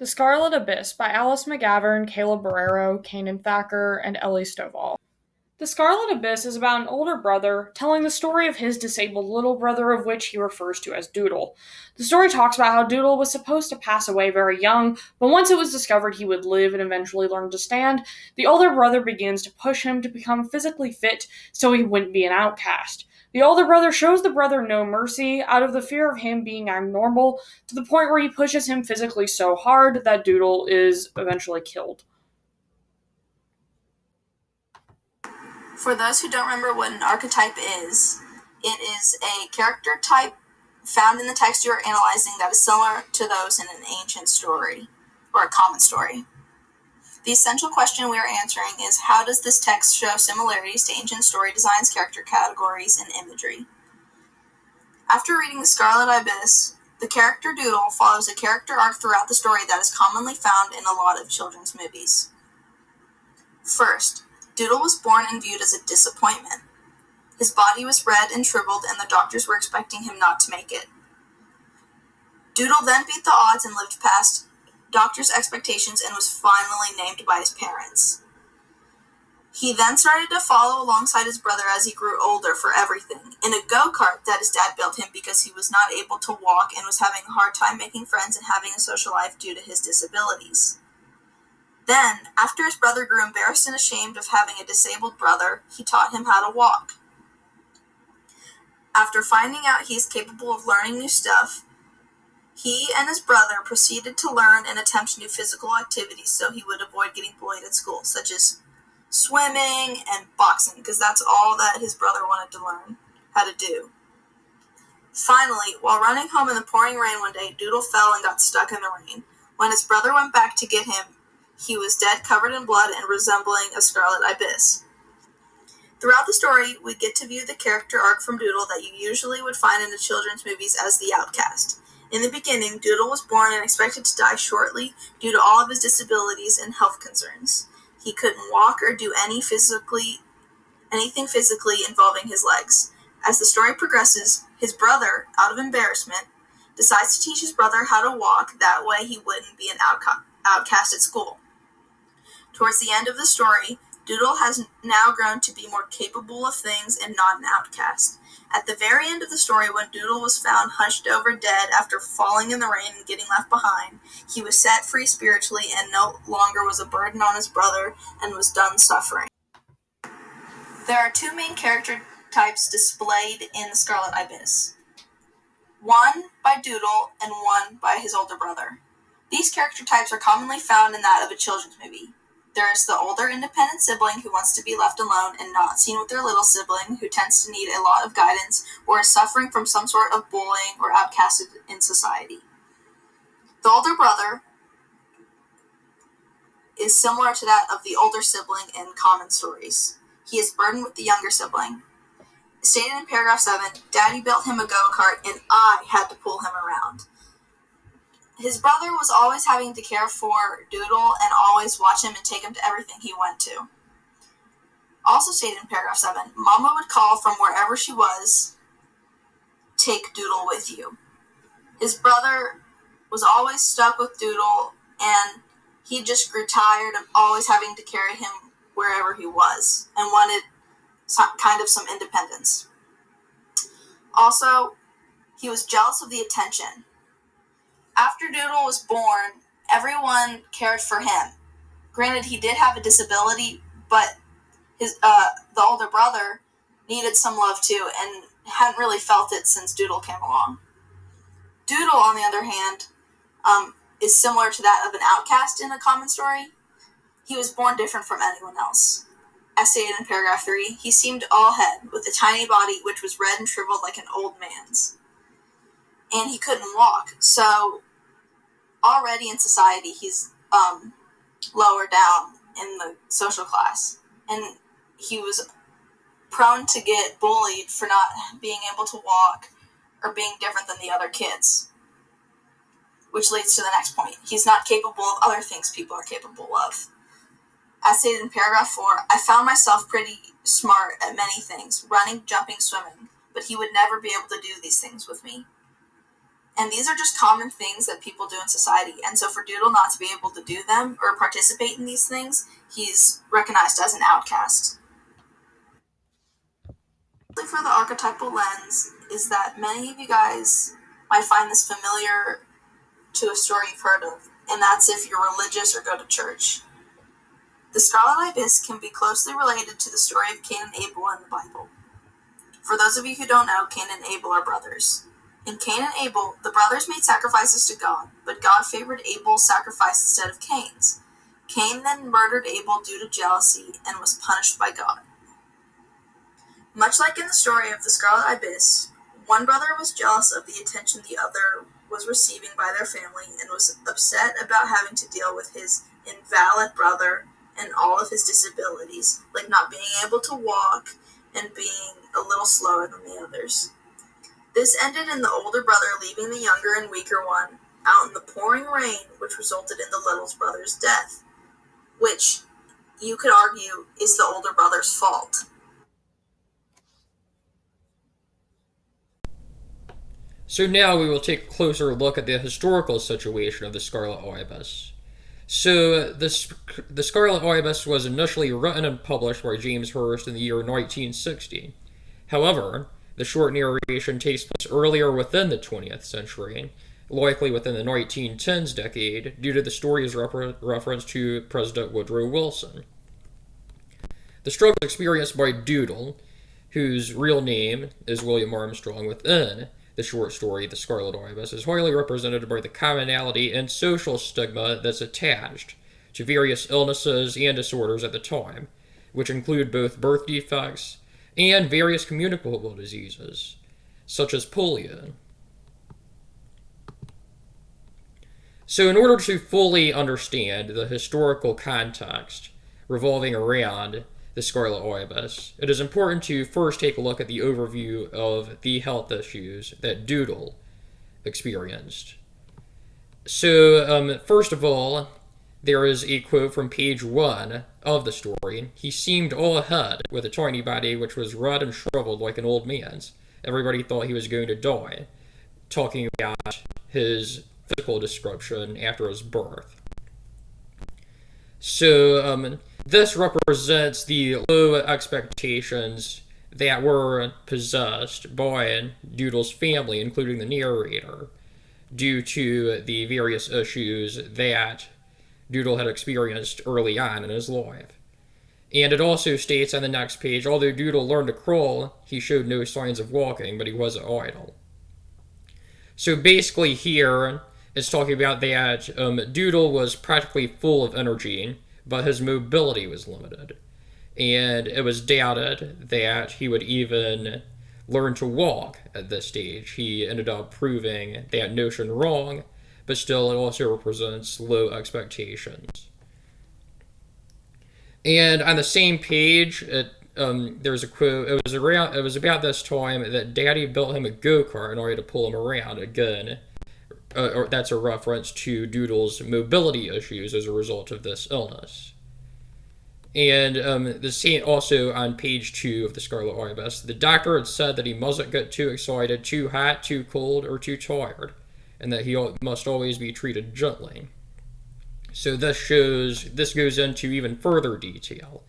The Scarlet Abyss by Alice McGavern, Caleb Barrero, Kanan Thacker, and Ellie Stovall. The Scarlet Abyss is about an older brother telling the story of his disabled little brother, of which he refers to as Doodle. The story talks about how Doodle was supposed to pass away very young, but once it was discovered he would live and eventually learn to stand, the older brother begins to push him to become physically fit so he wouldn't be an outcast. The older brother shows the brother no mercy out of the fear of him being abnormal, to the point where he pushes him physically so hard that Doodle is eventually killed. For those who don't remember what an archetype is, it is a character type found in the text you are analyzing that is similar to those in an ancient story, or a common story. The essential question we are answering is, how does this text show similarities to ancient story designs, character categories, and imagery? After reading The Scarlet Ibis, the character Doodle follows a character arc throughout the story that is commonly found in a lot of children's movies. First, Doodle was born and viewed as a disappointment. His body was red and shriveled, and the doctors were expecting him not to make it. Doodle then beat the odds and lived past doctors' expectations and was finally named by his parents. He then started to follow alongside his brother as he grew older for everything, in a go-kart that his dad built him because he was not able to walk and was having a hard time making friends and having a social life due to his disabilities. Then, after his brother grew embarrassed and ashamed of having a disabled brother, he taught him how to walk. After finding out he is capable of learning new stuff, he and his brother proceeded to learn and attempt new physical activities so he would avoid getting bullied at school, such as swimming and boxing, because that's all that his brother wanted to learn how to do. Finally, while running home in the pouring rain one day, Doodle fell and got stuck in the rain. When his brother went back to get him, he was dead, covered in blood, and resembling a scarlet ibis. Throughout the story, we get to view the character arc from Doodle that you usually would find in the children's movies as the outcast. In the beginning, Doodle was born and expected to die shortly due to all of his disabilities and health concerns. He couldn't walk or do anything physically involving his legs. As the story progresses, his brother, out of embarrassment, decides to teach his brother how to walk, that way he wouldn't be an outcast at school. Towards the end of the story, Doodle has now grown to be more capable of things and not an outcast. At the very end of the story, when Doodle was found hunched over dead after falling in the rain and getting left behind, he was set free spiritually and no longer was a burden on his brother and was done suffering. There are two main character types displayed in The Scarlet Ibis. One by Doodle and one by his older brother. These character types are commonly found in that of a children's movie. There is the older independent sibling who wants to be left alone and not seen with their little sibling, who tends to need a lot of guidance or is suffering from some sort of bullying or outcasted in society. The older brother is similar to that of the older sibling in common stories. He is burdened with the younger sibling. Stated in paragraph 7, Daddy built him a go-kart and I had to pull him around. His brother was always having to care for Doodle and always watch him and take him to everything he went to. Also stated in paragraph 7, Mama would call from wherever she was, take Doodle with you. His brother was always stuck with Doodle and he just grew tired of always having to carry him wherever he was and wanted some independence. Also, he was jealous of the attention. After Doodle was born, everyone cared for him. Granted, he did have a disability, but the older brother needed some love too and hadn't really felt it since Doodle came along. Doodle, on the other hand, is similar to that of an outcast in a common story. He was born different from anyone else. As stated in paragraph 3, he seemed all head, with a tiny body which was red and shriveled like an old man's. And he couldn't walk, so already in society he's lower down in the social class. And he was prone to get bullied for not being able to walk or being different than the other kids. Which leads to the next point. He's not capable of other things people are capable of. As stated in paragraph 4, I found myself pretty smart at many things, running, jumping, swimming, but he would never be able to do these things with me. And these are just common things that people do in society. And so for Doodle not to be able to do them or participate in these things, he's recognized as an outcast. For the archetypal lens is that many of you guys might find this familiar to a story you've heard of, and that's if you're religious or go to church. The Scarlet Ibis can be closely related to the story of Cain and Abel in the Bible. For those of you who don't know, Cain and Abel are brothers. In Cain and Abel, the brothers made sacrifices to God, but God favored Abel's sacrifice instead of Cain's. Cain then murdered Abel due to jealousy and was punished by God. Much like in the story of the Scarlet Ibis, one brother was jealous of the attention the other was receiving by their family and was upset about having to deal with his invalid brother and all of his disabilities, like not being able to walk and being a little slower than the others. This ended in the older brother leaving the younger and weaker one out in the pouring rain, which resulted in the little brother's death, which you could argue is the older brother's fault. So now we will take a closer look at the historical situation of the Scarlet Ibis. So the Scarlet Ibis was initially written and published by James Hurst in the year 1960. However, the short narration takes place earlier within the 20th century, likely within the 1910s decade, due to the story's reference to President Woodrow Wilson. The struggle experienced by Doodle, whose real name is William Armstrong within the short story The Scarlet Ibis, is highly represented by the commonality and social stigma that's attached to various illnesses and disorders at the time, which include both birth defects and various communicable diseases, such as polio. So in order to fully understand the historical context revolving around the Scarlet Ibis, it is important to first take a look at the overview of the health issues that Doodle experienced. So, first of all, there is a quote from page 1 of the story. He seemed all ahead, with a tiny body which was red and shriveled like an old man's. Everybody thought he was going to die, talking about his physical description after his birth. So, this represents the low expectations that were possessed by Doodle's family, including the narrator, due to the various issues that Doodle had experienced early on in his life. And it also states on the next page, although Doodle learned to crawl, he showed no signs of walking, but he wasn't idle. So basically here, it's talking about that Doodle was practically full of energy, but his mobility was limited. And it was doubted that he would even learn to walk at this stage. He ended up proving that notion wrong, but still it also represents low expectations. And on the same page, there's a quote. It was about this time that Daddy built him a go-kart in order to pull him around. Again, that's a reference to Doodle's mobility issues as a result of this illness. And the scene also on page 2 of the Scarlet Ibis, the doctor had said that he mustn't get too excited, too hot, too cold, or too tired, and that he must always be treated gently. So this goes into even further detail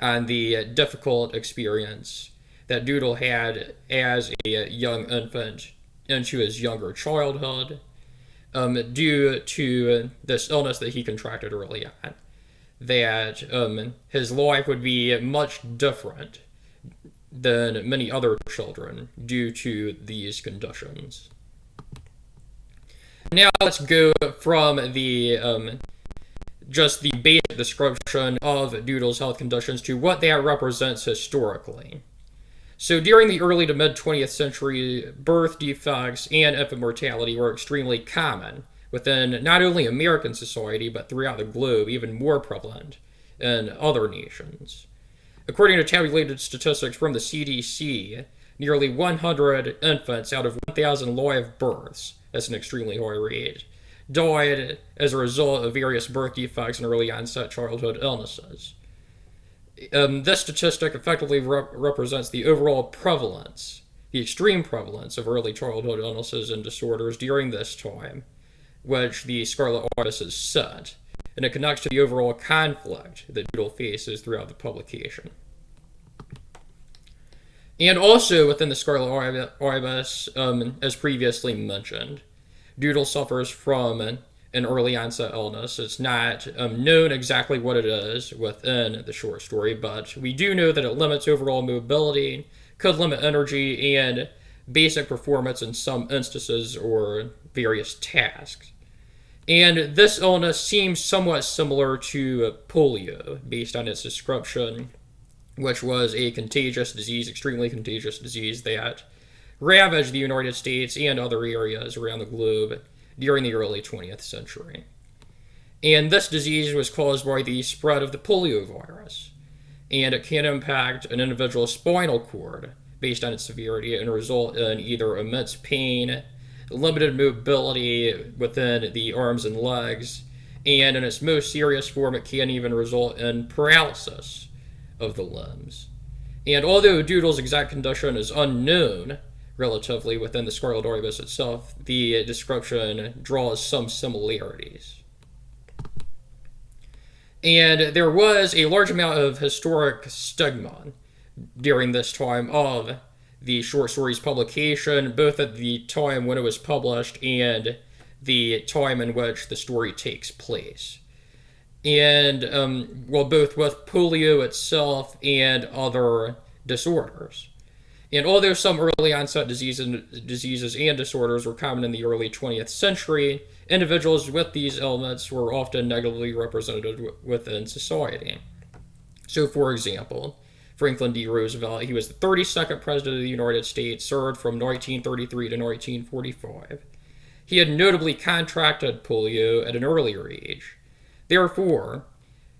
on the difficult experience that Doodle had as a young infant into his younger childhood, due to this illness that he contracted early on. That his life would be much different than many other children due to these conditions. Now let's go from the just the basic description of Doodle's health conditions to what that represents historically. So during the early to mid-20th century, birth defects and infant mortality were extremely common within not only American society, but throughout the globe, even more prevalent in other nations. According to tabulated statistics from the CDC, nearly 100 infants out of 1,000 live births, that's an extremely high rate, died as a result of various birth defects and early onset childhood illnesses. This statistic effectively represents the overall prevalence, the extreme prevalence of early childhood illnesses and disorders during this time, which the Scarlet Ibis is set, and it connects to the overall conflict that Doodle faces throughout the publication. And also within the Scarlet Ibis, as previously mentioned, Doodle suffers from an early onset illness. It's not known exactly what it is within the short story, but we do know that it limits overall mobility, could limit energy, and basic performance in some instances or various tasks. And this illness seems somewhat similar to polio, based on its description, which was a contagious disease, extremely contagious disease that ravaged the United States and other areas around the globe during the early 20th century. And this disease was caused by the spread of the polio virus, and it can impact an individual's spinal cord based on its severity and result in either immense pain, limited mobility within the arms and legs, and in its most serious form, it can even result in paralysis of the limbs. And although Doodle's exact condition is unknown relatively within the Scarlet Ibis itself, the description draws some similarities. And there was a large amount of historic stigma during this time of the short story's publication, both at the time when it was published and the time in which the story takes place. And, both with polio itself and other disorders. And although some early onset diseases and disorders were common in the early 20th century, individuals with these ailments were often negatively represented within society. So, for example, Franklin D. Roosevelt, he was the 32nd President of the United States, served from 1933 to 1945. He had notably contracted polio at an earlier age. Therefore,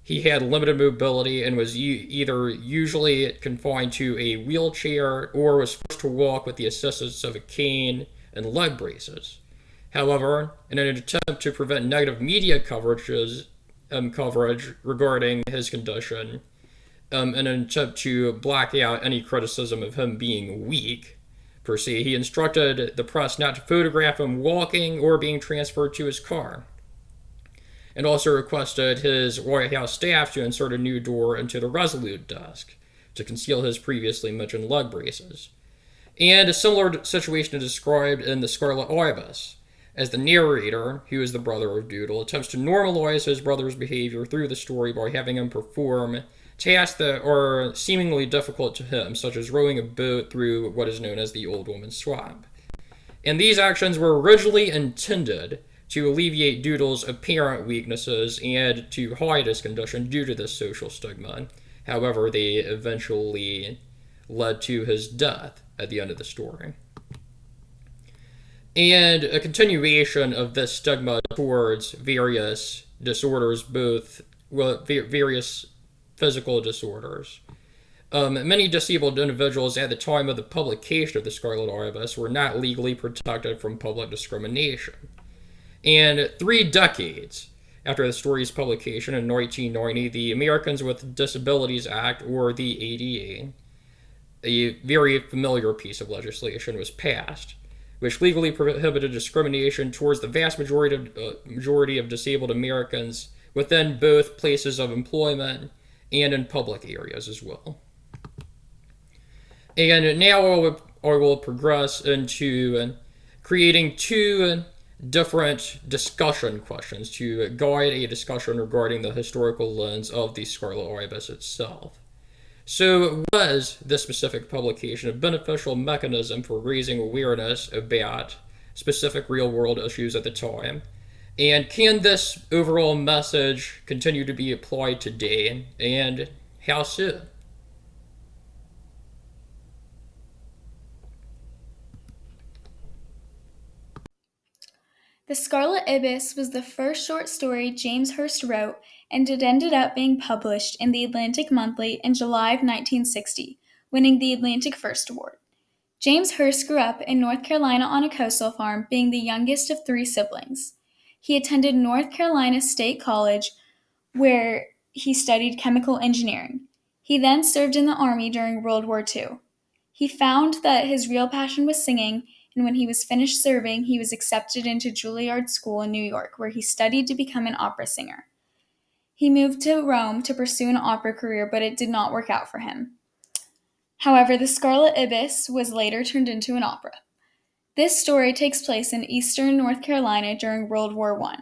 he had limited mobility and was either usually confined to a wheelchair or was forced to walk with the assistance of a cane and leg braces. However, in an attempt to prevent negative media coverage regarding his condition, in an attempt to block out any criticism of him being weak, per se, he instructed the press not to photograph him walking or being transferred to his car, and also requested his White House staff to insert a new door into the Resolute desk to conceal his previously mentioned leg braces. And a similar situation is described in The Scarlet Ibis, as the narrator, who is the brother of Doodle, attempts to normalize his brother's behavior through the story by having him perform tasks that are seemingly difficult to him, such as rowing a boat through what is known as the Old Woman's Swamp. And these actions were originally intended to alleviate Doodle's apparent weaknesses and to hide his condition due to this social stigma. However, they eventually led to his death at the end of the story. And a continuation of this stigma towards various disorders, various physical disorders. Many disabled individuals at the time of the publication of the Scarlet Ibis were not legally protected from public discrimination. And 3 decades after the story's publication in 1990, the Americans with Disabilities Act, or the ADA, a very familiar piece of legislation, was passed, which legally prohibited discrimination towards the vast majority of disabled Americans within both places of employment and in public areas as well. And now I will progress into creating 2 different discussion questions to guide a discussion regarding the historical lens of the Scarlet Ibis itself. So, was this specific publication a beneficial mechanism for raising awareness about specific real-world issues at the time? And can this overall message continue to be applied today, and how soon? The Scarlet Ibis was the first short story James Hurst wrote, and it ended up being published in the Atlantic Monthly in July of 1960, winning the Atlantic First Award. James Hurst grew up in North Carolina on a coastal farm, being the youngest of 3 siblings. He attended North Carolina State College, where he studied chemical engineering. He then served in the Army during World War II. He found that his real passion was singing, and when he was finished serving, he was accepted into Juilliard School in New York, where he studied to become an opera singer. He moved to Rome to pursue an opera career, but it did not work out for him. However, The Scarlet Ibis was later turned into an opera. This story takes place in eastern North Carolina during World War I.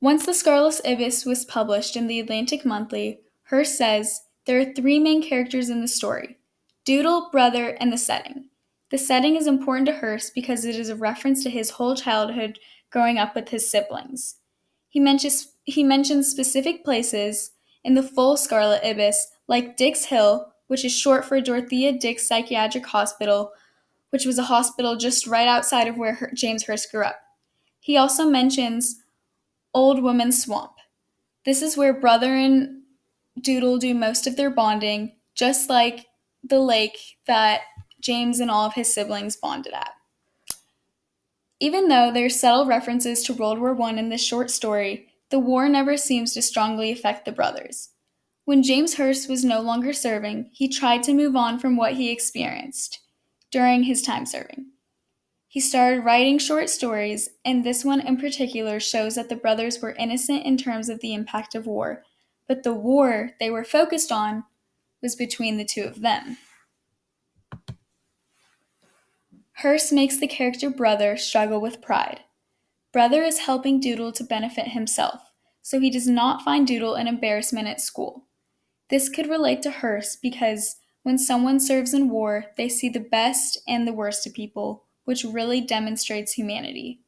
Once The Scarlet Ibis was published in the Atlantic Monthly, Hearst says, there are three main characters in the story: Doodle, Brother, and the setting. The setting is important to Hearst because it is a reference to his whole childhood growing up with his siblings. He mentions specific places in the full Scarlet Ibis, like Dix Hill, which is short for Dorothea Dix Psychiatric Hospital, which was a hospital just right outside of where James Hearst grew up. He also mentions Old Woman's Swamp. This is where Brother and Doodle do most of their bonding, just like the lake that James and all of his siblings bonded at. Even though there are subtle references to World War I in this short story, the war never seems to strongly affect the brothers. When James Hearst was no longer serving, he tried to move on from what he experienced during his time serving. He started writing short stories, and this one in particular shows that the brothers were innocent in terms of the impact of war, but the war they were focused on was between the two of them. Hearst makes the character Brother struggle with pride. Brother is helping Doodle to benefit himself, so he does not find Doodle an embarrassment at school. This could relate to Hearst because when someone serves in war, they see the best and the worst of people, which really demonstrates humanity.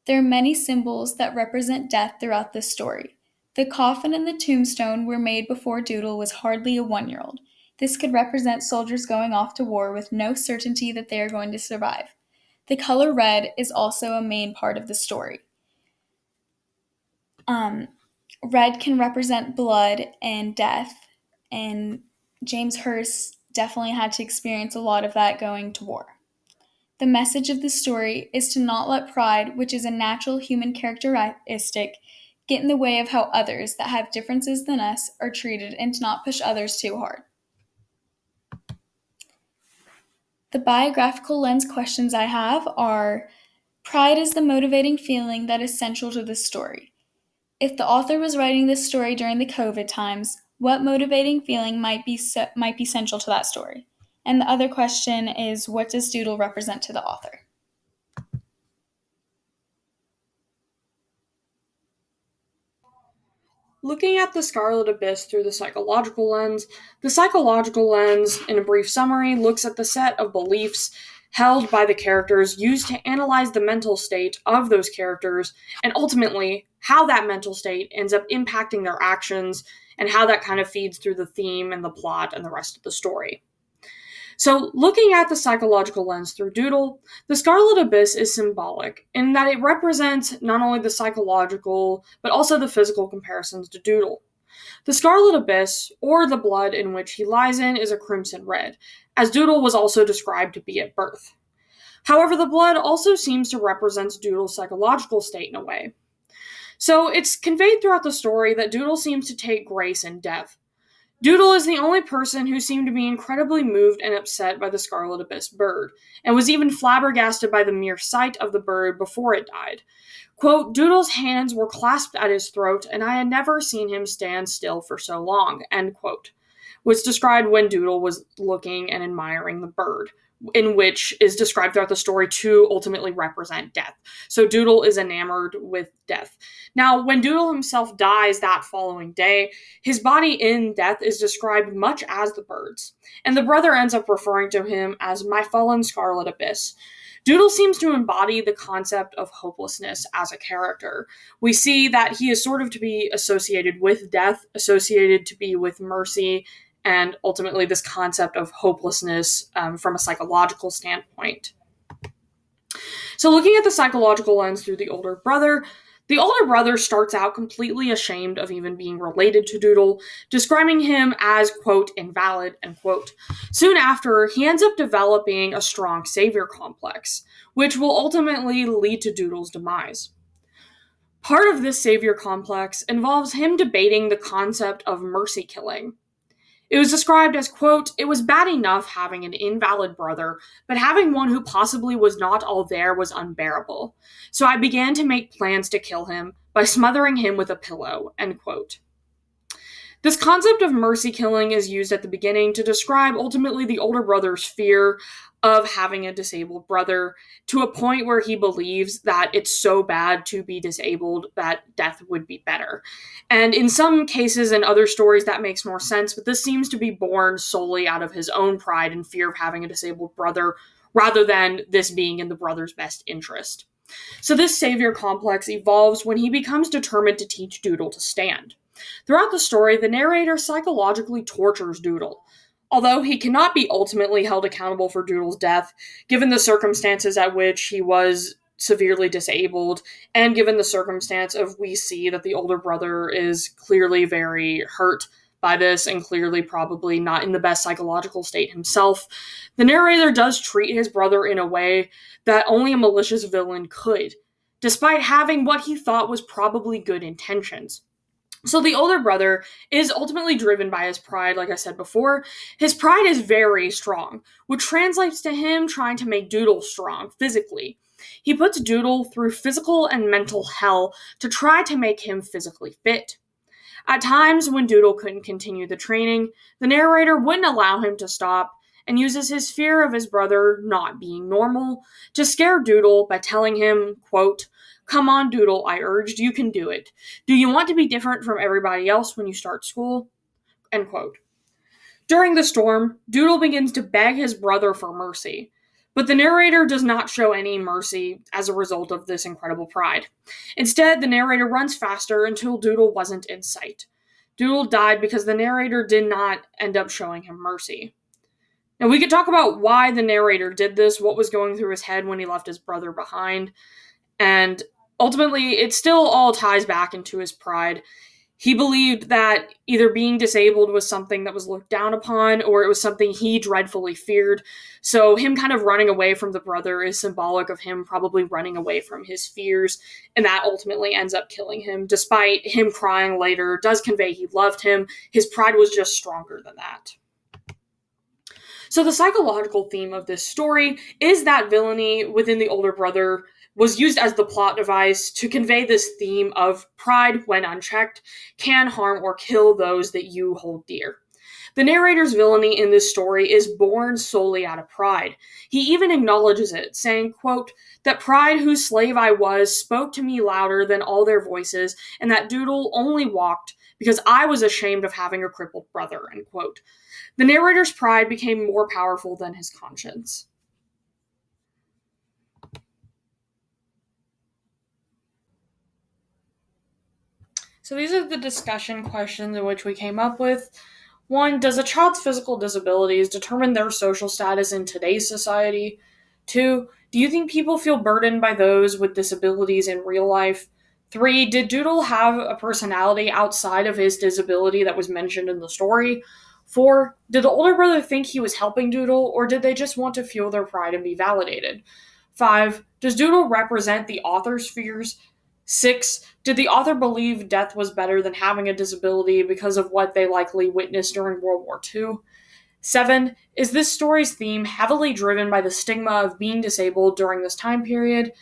There are many symbols that represent death throughout this story. The coffin and the tombstone were made before Doodle was hardly a 1-year-old. This could represent soldiers going off to war with no certainty that they are going to survive. The color red is also a main part of the story. Red can represent blood and death, and James Hearst definitely had to experience a lot of that going to war. The message of the story is to not let pride, which is a natural human characteristic, get in the way of how others that have differences than us are treated, and to not push others too hard. The biographical lens questions I have are: pride is the motivating feeling that is central to this story. If the author was writing this story during the COVID times, what motivating feeling might be central to that story? And the other question is, what does Doodle represent to the author? Looking at the Scarlet Abyss through the psychological lens, in a brief summary, looks at the set of beliefs held by the characters used to analyze the mental state of those characters, and ultimately how that mental state ends up impacting their actions, and how that kind of feeds through the theme and the plot and the rest of the story. So, looking at the psychological lens through Doodle, the Scarlet Abyss is symbolic in that it represents not only the psychological, but also the physical comparisons to Doodle. The Scarlet Abyss, or the blood in which he lies in, is a crimson red, as Doodle was also described to be at birth. However, the blood also seems to represent Doodle's psychological state in a way. So, it's conveyed throughout the story that Doodle seems to take grace in death. Doodle is the only person who seemed to be incredibly moved and upset by the Scarlet Abyss bird, and was even flabbergasted by the mere sight of the bird before it died. Quote, Doodle's hands were clasped at his throat, and I had never seen him stand still for so long, end quote, was described when Doodle was looking and admiring the bird, in which is described throughout the story to ultimately represent death. So Doodle is enamored with death. Now, when Doodle himself dies that following day, his body in death is described much as the bird's, and the brother ends up referring to him as my fallen Scarlet Abyss. Doodle seems to embody the concept of hopelessness as a character. We see that he is sort of to be associated with death, associated to be with mercy, and ultimately this concept of hopelessness from a psychological standpoint. So looking at the psychological lens through the older brother starts out completely ashamed of even being related to Doodle, describing him as, quote, invalid, end quote. Soon after, he ends up developing a strong savior complex, which will ultimately lead to Doodle's demise. Part of this savior complex involves him debating the concept of mercy killing. It was described as, quote, "It was bad enough having an invalid brother, but having one who possibly was not all there was unbearable. So I began to make plans to kill him by smothering him with a pillow," end quote. This concept of mercy killing is used at the beginning to describe ultimately the older brother's fear of having a disabled brother to a point where he believes that it's so bad to be disabled that death would be better. And in some cases and other stories that makes more sense, but this seems to be born solely out of his own pride and fear of having a disabled brother rather than this being in the brother's best interest. So this savior complex evolves when he becomes determined to teach Doodle to stand. Throughout the story, the narrator psychologically tortures Doodle. Although he cannot be ultimately held accountable for Doodle's death, given the circumstances at which he was severely disabled, and given the circumstance of we see that the older brother is clearly very hurt by this and clearly probably not in the best psychological state himself, the narrator does treat his brother in a way that only a malicious villain could, despite having what he thought was probably good intentions. So the older brother is ultimately driven by his pride, like I said before. His pride is very strong, which translates to him trying to make Doodle strong physically. He puts Doodle through physical and mental hell to try to make him physically fit. At times, when Doodle couldn't continue the training, the narrator wouldn't allow him to stop and uses his fear of his brother not being normal to scare Doodle by telling him, quote, "Come on, Doodle, I urged, you can do it. Do you want to be different from everybody else when you start school?" End quote. During the storm, Doodle begins to beg his brother for mercy, but the narrator does not show any mercy as a result of this incredible pride. Instead, the narrator runs faster until Doodle wasn't in sight. Doodle died because the narrator did not end up showing him mercy. Now, we could talk about why the narrator did this, what was going through his head when he left his brother behind, and ultimately, it still all ties back into his pride. He believed that either being disabled was something that was looked down upon, or it was something he dreadfully feared. So him kind of running away from the brother is symbolic of him probably running away from his fears, and that ultimately ends up killing him. Despite him crying later, does convey he loved him. His pride was just stronger than that. So the psychological theme of this story is that villainy within the older brother was used as the plot device to convey this theme of pride, when unchecked, can harm or kill those that you hold dear. The narrator's villainy in this story is born solely out of pride. He even acknowledges it, saying, quote, "That pride whose slave I was spoke to me louder than all their voices, and that Doodle only walked because I was ashamed of having a crippled brother," end quote. The narrator's pride became more powerful than his conscience. So these are the discussion questions in which we came up with. 1. Does a child's physical disabilities determine their social status in today's society? 2. Do you think people feel burdened by those with disabilities in real life? 3. Did Doodle have a personality outside of his disability that was mentioned in the story? 4. Did the older brother think he was helping Doodle, or did they just want to fuel their pride and be validated? 5. Does Doodle represent the author's fears? 6. Did the author believe death was better than having a disability because of what they likely witnessed during World War II? 7. Is this story's theme heavily driven by the stigma of being disabled during this time period?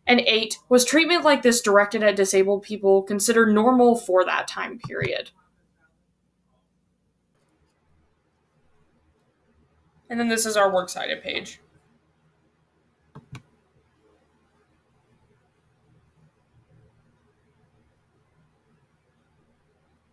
And 8. Was treatment like this directed at disabled people considered normal for that time period? And then this is our works cited page.